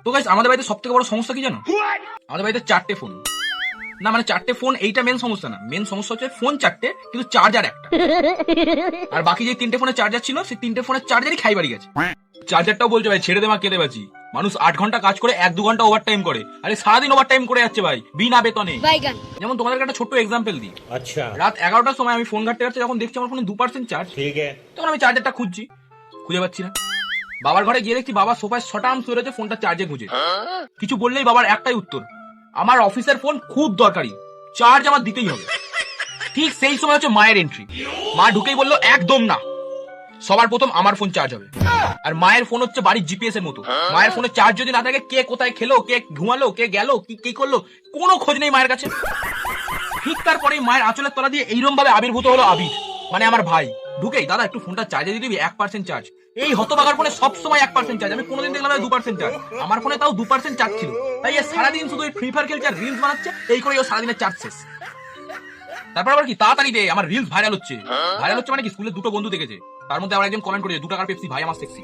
তো গাইস আমাদের বাড়িতে সব থেকে বড় সমস্যা কি জানো? আমাদের বাড়িতে 4টে ফোন। না মানে 4টে ফোন, এইটা মেন সমস্যা না। মেন সমস্যা হচ্ছে ফোন 4টে কিন্তু চার্জার একটা। আর বাকি যে 3টে ফোনে চার্জার ছিল সেই 3টে ফোনের চার্জারই খাই বাড়ি গেছে। চার্জারটাও বলছে ভাই ছেড়ে দে মা, কেঁদে বাঁচি। মানুষ 8 ঘন্টা কাজ করে 1-2 ঘন্টা ওভার টাইম করে, আরে সারাদিন ওভার টাইম করে যাচ্ছে ভাই বিনা বেতনে। যেমন তোমাদেরকে একটা ছোট্ট এক্সাম্পল দিই। আচ্ছা, রাত 11টার সময় আমি ফোন ঘাটতে যখন দেখছি আমার ফোনে 2% চার্জ, ঠিক আছে, তখন আমি চার্জারটা খুঁজছি, খুঁজে পাচ্ছি না। বাবার ঘরে গিয়ে দেখছি বাবা সোফায় শটাম শুয়ে রয়েছে, ফোনটা চার্জে খুঁজে। কিছু বললেই বাবার একটাই উত্তর, আমার অফিসের ফোন খুব দরকারি, চার্জ আমার দিতেই হবে। ঠিক সেই সময় হচ্ছে মায়ের এন্ট্রি। মা ঢুকেই বললো একদম না, সবার প্রথম আমার ফোন চার্জ হবে। আর মায়ের ফোন হচ্ছে বাড়ির জিপিএস এর মতো। মায়ের ফোনে চার্জ যদি না থাকে, কে কোথায় খেলো, কে ঘুমালো, কে গেল, কি করলো, কোনো খোঁজ নেই মায়ের কাছে। ঠিক তারপরেই মায়ের আঁচলের তলা দিয়ে এইরকম ভাবে আবির্ভূত হলো আবির, মানে আমার ভাই। ঢুকেই দাদা একটু ফোনটা চার্জে দিয়ে দিবি, 1% চার্জ। এই হতবাগার ফোনে সবসময় 1% চার্জ, আমি কোনোদিন দেখলাম 2% চার্জ। আমার ফোনে তাও 2% চার্জ ছিল। তাই সারাদিন শুধু ফ্রি ফায়ার খেলছে আর রিলস বানাচ্ছে, এই করে ও সারাদিনের চার্জ শেষ। তারপর আবার কি তাড়াতাড়ি দে, আমার রিলস ভাইরাল হচ্ছে। ভাইরাল হচ্ছে মানে কি, স্কুলে 2টো বন্ধু দেখেছে, তার মধ্যে আবার একজন কমেন্ট করেছে 2 টাকার পেপসি ভাই আমার সেক্সি।